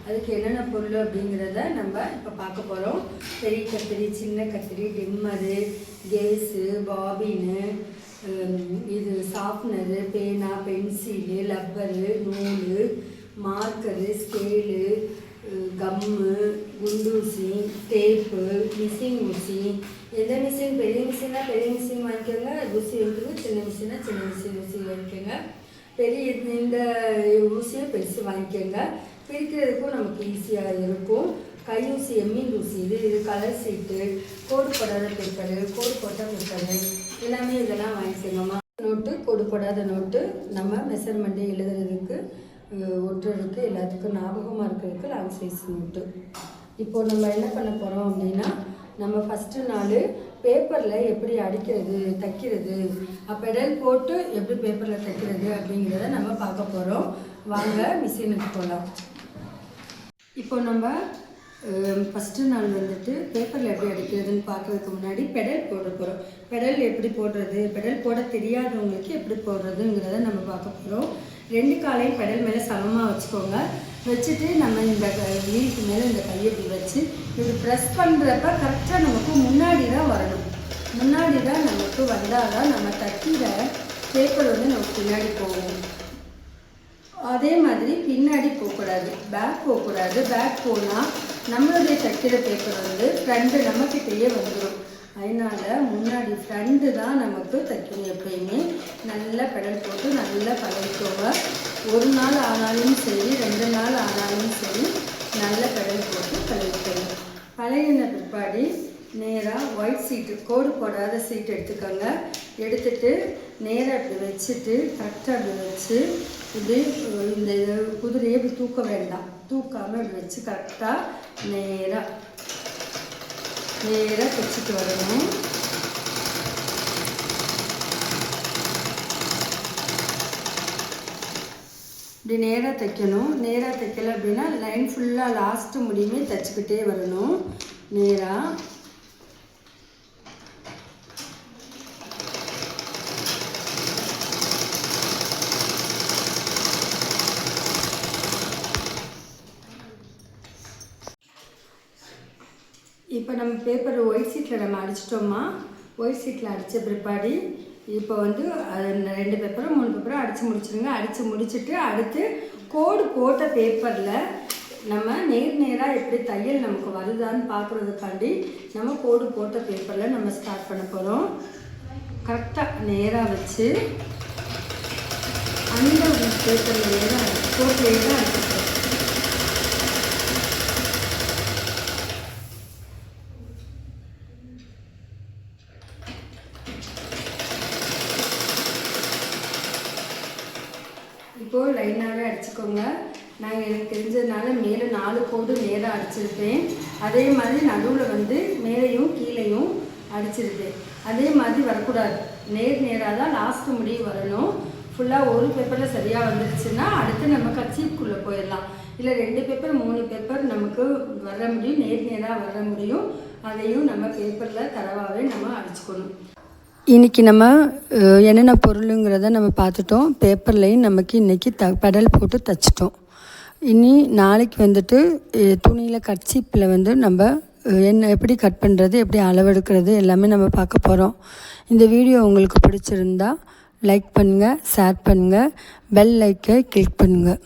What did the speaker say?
அதுக்கு என்னென்ன பொருள் அப்படிங்கிறத நம்ம இப்போ பார்க்க போகிறோம். பெரிய கத்திரி, சின்ன கத்திரி, டிம்மரு, கேஸு, பாபின்னு, இது ஷார்ப்னரு, பேனா, பென்சிலு, லப்பரு, நூல், மார்க்கரு, ஸ்கேலு, கம்மு, குண்டூசி, டேப்பு, மிஷின் ஊசி. எந்த மிஷின், பெரிய மிஷினா பெரிய மிஷின் வாங்கிக்கோங்க, ஊசி வந்து சின்ன மிஷினா சின்ன மிஷின் ஊசி வாங்கிக்கோங்க. பெரிய இந்த ஊசியை பெருசு வாங்கிக்கோங்க. பிரிக்கிறதுக்கும் நமக்கு ஈஸியாக இருக்கும். கையூசி, எம்மிங் ஊசி, இது கலர் சீட்டு, கோடு போடாத பேப்பரு, கோடு போட்ட பேப்பரு எல்லாமே இதெல்லாம் வாங்கிக்கோங்கம்மா. நோட்டு, கோடு போடாத நோட்டு, நம்ம மெஷர்மெண்ட்டு எழுதுறதுக்கு, ஒட்டுறதுக்கு, எல்லாத்துக்கும் ஞாபகமாக இருக்கிறதுக்கு லாங் சைஸ் நோட்டு. இப்போது நம்ம என்ன பண்ண போகிறோம் அப்படின்னா, நம்ம ஃபஸ்ட்டு நாள் பேப்பரில் எப்படி அடிக்கிறது, தைக்கிறது, பெடல் போட்டு எப்படி பேப்பரில் தைக்கிறது அப்படிங்கிறத நம்ம பார்க்க போகிறோம். வாங்க மிஷினுக்கு போகலாம். இப்போ நம்ம ஃபஸ்ட்டு நாள் வந்துட்டு பேப்பரில் எப்படி அடிக்கிறதுன்னு பார்க்குறதுக்கு முன்னாடி பெடல் போட போகிறோம். பெடல் எப்படி போடுறது, பெடல் போட தெரியாதவங்களுக்கு எப்படி போடுறதுங்கிறத நம்ம பார்க்க போகிறோம். 2 காலையும் பெடல் மேலே சமமாக வச்சுக்கோங்க. வச்சுட்டு நம்ம இந்த வீலுக்கு மேலே இந்த கையை இப்படி வச்சு இப்படி ப்ரெஸ் பண்ணுறப்ப கரெக்டாக நமக்கு முன்னாடி தான் வரணும். முன்னாடி தான் நமக்கு வந்தால் தான் நம்ம தைக்கிற பேப்பர் வந்து நமக்கு பின்னாடி போகும். அதே மாதிரி பின்னாடி போகக்கூடாது, பேக் போகக்கூடாது. பேக் போனால் நம்மளுடைய தைக்கிற பேப்பர் வந்து ஃப்ரண்ட்டு நம்மக்கிட்டேயே வந்துடும். அதனால் முன்னாடி ஃப்ரண்ட்டு தான் நமக்கு தைக்கணும். எப்பயுமே நல்லா பெடல் போட்டு நல்லா பழகிக்கோங்க. 1 நாள் ஆனாலும் சரி, 2 நாள் ஆனாலும் சரி, நல்ல பெடல் போட்டு பழகிக்கோங்க. பழகின பிற்பாடு நேராக ஒயிட் சீட்டு, கோடு போடாத சீட்டு எடுத்துக்கோங்க. எடுத்துட்டு நேராக இப்படி வச்சுட்டு கரெக்டாக இப்படி வச்சு இப்படி இந்த குதிரையை இப்படி தூக்க வேண்டாம், தூக்காமல் இப்படி வச்சு கரெக்டாக நேராக தைச்சிட்டு வரணும். இப்படி நேராக தைக்கணும். நேராக தைக்கல அப்படின்னா லைன் ஃபுல்லாக லாஸ்ட்டு முடியுமே தைச்சிக்கிட்டே வரணும் நேராக. இப்போ நம்ம பேப்பர் ஒயிட் சீட்டில் நம்ம அடிச்சிட்டோமா. ஒயிட் சீட்டில் அடித்த பிற்பாடு இப்போ வந்து 2 பேப்பரும் 3 பேப்பரும் அடித்து முடிச்சிடுங்க. அடித்து முடிச்சுட்டு அடுத்து கோடு போட்ட பேப்பரில் நம்ம நேராக எப்படி தையல் நமக்கு வருதான்னு பார்க்குறதுக்காண்டி நம்ம கோடு போட்ட பேப்பரில் நம்ம ஸ்டார்ட் பண்ண போகிறோம். கரெக்டாக நேராக வச்சு அந்த பேப்பர்லேயே தான் கோட்லேயே தான் அடிச்சிருக்கோம். இப்போது லைனாகவே அடிச்சுக்கோங்க. நாங்கள் எனக்கு தெரிஞ்சதுனால மேலே 4 கோடு நேராக அடிச்சிருப்பேன். அதே மாதிரி நடுவில் வந்து மேலேயும் கீழேயும் அடிச்சிருப்பேன். அதே மாதிரி வரக்கூடாது, நேராக தான் லாஸ்ட்டு முடிவு வரணும். ஃபுல்லாக ஒரு பேப்பரில் சரியாக வந்துடுச்சுன்னா அடுத்து நம்ம கர்ச்சீஃப்குள்ளே போயிடலாம். இல்லை 2 பேப்பர் 3 பேப்பர் நமக்கு வர முடியும், நேராக வர முடியும். அதையும் நம்ம பேப்பரில் தரவாகவே நம்ம அடிச்சுக்கணும். இன்றைக்கி நம்ம என்னென்ன பொருளுங்கிறத நம்ம பார்த்துட்டோம். பேப்பர்லேயும் நமக்கு இன்றைக்கி பெடல் போட்டு தைச்சிட்டோம். இனி நாளைக்கு வந்துட்டு துணியில் கர்ச்சீப்பில் வந்து நம்ம எப்படி கட் பண்ணுறது, எப்படி அளவெடுக்கிறது எல்லாமே நம்ம பார்க்க போகிறோம். இந்த வீடியோ உங்களுக்கு பிடிச்சிருந்தா லைக் பண்ணுங்கள், ஷேர் பண்ணுங்கள், பெல் ஐக்கை கிளிக் பண்ணுங்கள்.